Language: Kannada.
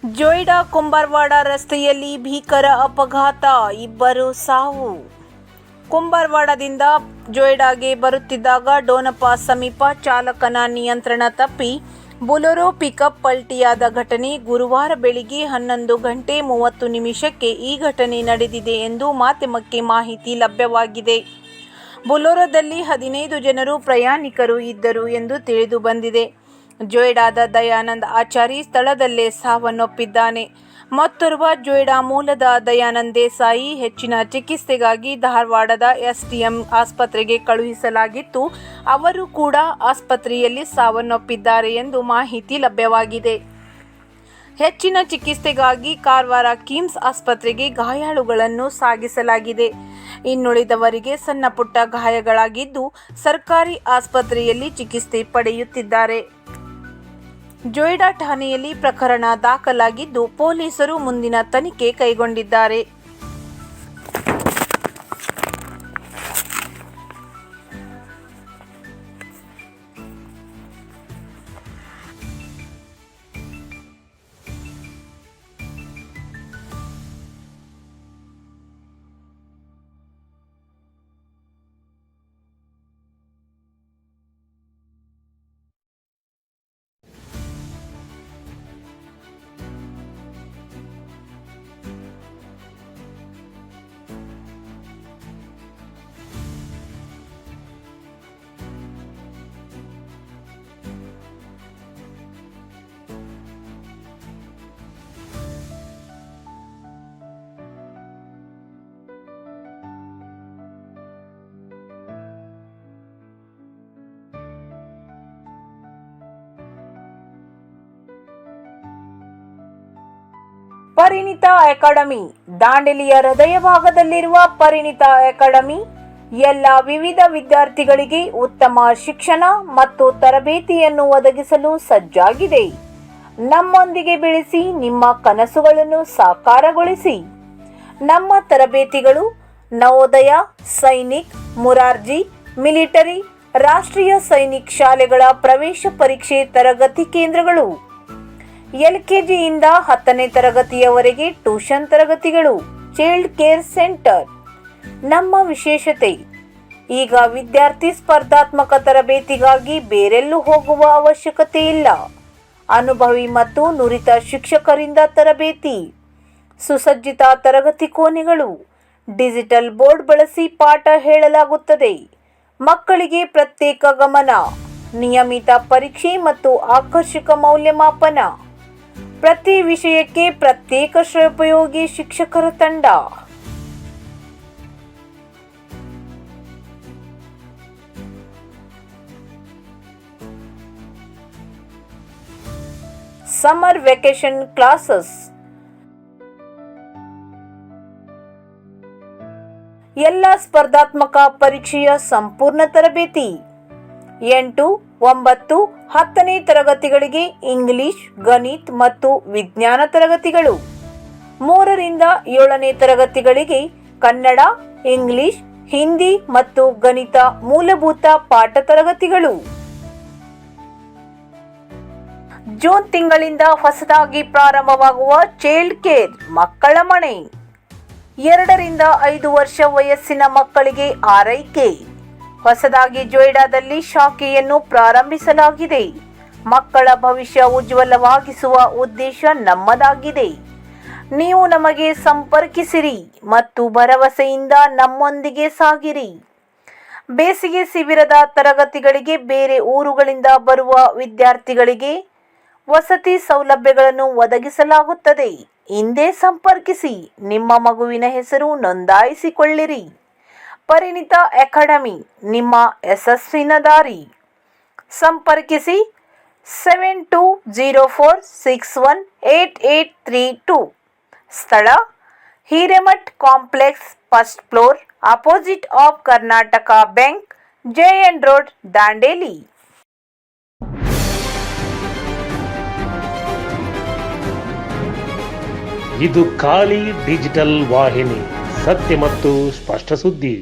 ಜೊಯ್ಡಾ ಕುಂಬಾರವಾಡ ರಸ್ತೆಯಲ್ಲಿ ಭೀಕರ ಅಪಘಾತ, ಇಬ್ಬರು ಸಾವು. ಕುಂಬಾರವಾಡದಿಂದ ಜೊಯ್ಡಾಗೆ ಬರುತ್ತಿದ್ದಾಗ ಡೋನಪ ಸಮೀಪ ಚಾಲಕನ ನಿಯಂತ್ರಣ ತಪ್ಪಿ ಬೊಲೆರೋ ಪಿಕಪ್ ಪಲ್ಟಿಯಾದ ಘಟನೆ ಗುರುವಾರ ಬೆಳಿಗ್ಗೆ 11:30 ಈ ಘಟನೆ ನಡೆದಿದೆ ಎಂದು ಮಾಧ್ಯಮಕ್ಕೆ ಮಾಹಿತಿ ಲಭ್ಯವಾಗಿದೆ. ಬೊಲೆರೋದಲ್ಲಿ 15 ಜನರು ಪ್ರಯಾಣಿಕರು ಇದ್ದರು ಎಂದು ತಿಳಿದು ಬಂದಿದೆ. ಜೊಯ್ಡಾದ ದಯಾನಂದ್ ಆಚಾರಿ ಸ್ಥಳದಲ್ಲೇ ಸಾವನ್ನಪ್ಪಿದ್ದಾನೆ. ಮತ್ತೋರ್ವ ಜೊಯ್ಡಾ ಮೂಲದ ದಯಾನಂದ್ ದೇಸಾಯಿ ಹೆಚ್ಚಿನ ಚಿಕಿತ್ಸೆಗಾಗಿ ಧಾರವಾಡದ ಎಸ್ಟಿಎಂ ಆಸ್ಪತ್ರೆಗೆ ಕಳುಹಿಸಲಾಗಿತ್ತು. ಅವರು ಕೂಡ ಆಸ್ಪತ್ರೆಯಲ್ಲಿ ಸಾವನ್ನಪ್ಪಿದ್ದಾರೆ ಎಂದು ಮಾಹಿತಿ ಲಭ್ಯವಾಗಿದೆ. ಹೆಚ್ಚಿನ ಚಿಕಿತ್ಸೆಗಾಗಿ ಕಾರವಾರ ಕಿಮ್ಸ್ ಆಸ್ಪತ್ರೆಗೆ ಗಾಯಾಳುಗಳನ್ನು ಸಾಗಿಸಲಾಗಿದೆ. ಇನ್ನುಳಿದವರಿಗೆ ಸಣ್ಣಪುಟ್ಟ ಗಾಯಗಳಾಗಿದ್ದು ಸರ್ಕಾರಿ ಆಸ್ಪತ್ರೆಯಲ್ಲಿ ಚಿಕಿತ್ಸೆ ಪಡೆಯುತ್ತಿದ್ದಾರೆ. ಜೊಯ್ಡಾ ಠಾಣೆಯಲ್ಲಿ ಪ್ರಕರಣ ದಾಖಲಾಗಿದ್ದು ಪೊಲೀಸರು ಮುಂದಿನ ತನಿಖೆ ಕೈಗೊಂಡಿದ್ದಾರೆ. ಪರಿಣಿತ ಅಕಾಡೆಮಿ ದಾಂಡೇಲಿಯ ಹೃದಯ ಭಾಗದಲ್ಲಿರುವ ಪರಿಣಿತ ಅಕಾಡೆಮಿ ಎಲ್ಲ ವಿವಿಧ ವಿದ್ಯಾರ್ಥಿಗಳಿಗೆ ಉತ್ತಮ ಶಿಕ್ಷಣ ಮತ್ತು ತರಬೇತಿಯನ್ನು ಒದಗಿಸಲು ಸಜ್ಜಾಗಿದೆ. ನಮ್ಮೊಂದಿಗೆ ಬೆಳೆಸಿ ನಿಮ್ಮ ಕನಸುಗಳನ್ನು ಸಾಕಾರಗೊಳಿಸಿ. ನಮ್ಮ ತರಬೇತಿಗಳು ನವೋದಯ, ಸೈನಿಕ್, ಮುರಾರ್ಜಿ, ಮಿಲಿಟರಿ, ರಾಷ್ಟ್ರೀಯ ಸೈನಿಕ್ ಶಾಲೆಗಳ ಪ್ರವೇಶ ಪರೀಕ್ಷೆ ತರಗತಿ ಕೇಂದ್ರಗಳು, ಎಲ್ಕೆಜಿಯಿಂದ 10ನೇ ತರಗತಿಯವರೆಗೆ ಟ್ಯೂಷನ್ ತರಗತಿಗಳು, ಚೈಲ್ಡ್ ಕೇರ್ ಸೆಂಟರ್. ನಮ್ಮ ವಿಶೇಷತೆ, ಈಗ ವಿದ್ಯಾರ್ಥಿ ಸ್ಪರ್ಧಾತ್ಮಕ ತರಬೇತಿಗಾಗಿ ಬೇರೆಲ್ಲೂ ಹೋಗುವ ಅವಶ್ಯಕತೆ ಇಲ್ಲ. ಅನುಭವಿ ಮತ್ತು ನುರಿತ ಶಿಕ್ಷಕರಿಂದ ತರಬೇತಿ, ಸುಸಜ್ಜಿತ ತರಗತಿ ಕೋಣೆಗಳು, ಡಿಜಿಟಲ್ ಬೋರ್ಡ್ ಬಳಸಿ ಪಾಠ ಹೇಳಲಾಗುತ್ತದೆ. ಮಕ್ಕಳಿಗೆ ಪ್ರತ್ಯೇಕ ಗಮನ, ನಿಯಮಿತ ಪರೀಕ್ಷೆ ಮತ್ತು ಆಕರ್ಷಕ ಮೌಲ್ಯಮಾಪನ. ಪ್ರತಿ ವಿಷಯಕ್ಕೆ ಪ್ರತ್ಯೇಕ ಶ್ರೇಯೋಪಯೋಗಿ ಶಿಕ್ಷಕರ ತಂಡ. ಸಮ್ಮರ್ ವೆಕೇಶನ್ ಕ್ಲಾಸಸ್, ಎಲ್ಲ ಸ್ಪರ್ಧಾತ್ಮಕ ಪರೀಕ್ಷೆಯ ಸಂಪೂರ್ಣ ತರಬೇತಿ. 8, 9, 10ನೇ ತರಗತಿಗಳಿಗೆ ಇಂಗ್ಲಿಷ್, ಗಣಿತ ಮತ್ತು ವಿಜ್ಞಾನ ತರಗತಿಗಳು. 3ರಿಂದ 7ನೇ ತರಗತಿಗಳಿಗೆ ಕನ್ನಡ, ಇಂಗ್ಲಿಷ್, ಹಿಂದಿ ಮತ್ತು ಗಣಿತ ಮೂಲಭೂತ ಪಾಠ ತರಗತಿಗಳು. ಜೂನ್ ತಿಂಗಳಿಂದ ಹೊಸದಾಗಿ ಪ್ರಾರಂಭವಾಗುವ ಚೈಲ್ಡ್ ಕೇರ್ ಮಕ್ಕಳ ಮನೆ. 2ರಿಂದ 5 ವರ್ಷ ವಯಸ್ಸಿನ ಮಕ್ಕಳಿಗೆ ಆರೈಕೆ. ಹೊಸದಾಗಿ ಜೊಯ್ಡಾದಲ್ಲಿ ಶಾಖೆಯನ್ನು ಪ್ರಾರಂಭಿಸಲಾಗಿದೆ. ಮಕ್ಕಳ ಭವಿಷ್ಯ ಉಜ್ವಲವಾಗಿಸುವ ಉದ್ದೇಶ ನಮ್ಮದಾಗಿದೆ. ನೀವು ನಮಗೆ ಸಂಪರ್ಕಿಸಿರಿ ಮತ್ತು ಭರವಸೆಯಿಂದ ನಮ್ಮೊಂದಿಗೆ ಸಾಗಿರಿ. ಬೇಸಿಗೆ ಶಿಬಿರದ ತರಗತಿಗಳಿಗೆ ಬೇರೆ ಊರುಗಳಿಂದ ಬರುವ ವಿದ್ಯಾರ್ಥಿಗಳಿಗೆ ವಸತಿ ಸೌಲಭ್ಯಗಳನ್ನು ಒದಗಿಸಲಾಗುತ್ತದೆ. ಹಿಂದೆ ಸಂಪರ್ಕಿಸಿ. ನಿಮ್ಮ ಮಗುವಿನ ಹೆಸರು ನೋಂದಾಯಿಸಿಕೊಳ್ಳಿರಿ. ಪರಿಣಿತ ಅಕಾಡೆಮಿ, ನಿಮ್ಮ ಯಶಸ್ಸಿನ ದಾರಿ. ಸಂಪರ್ಕಿಸಿ 7204618832. ಸ್ಥಳ Hiremath complex, first floor, opposite of Karnataka bank, JN road, Dandeli. ಇದು ಖಾಲಿ ಡಿಜಿಟಲ್ ವಾಹಿನಿ, ಸತ್ಯ ಮತ್ತು ಸ್ಪಷ್ಟ ಸುದ್ದಿ.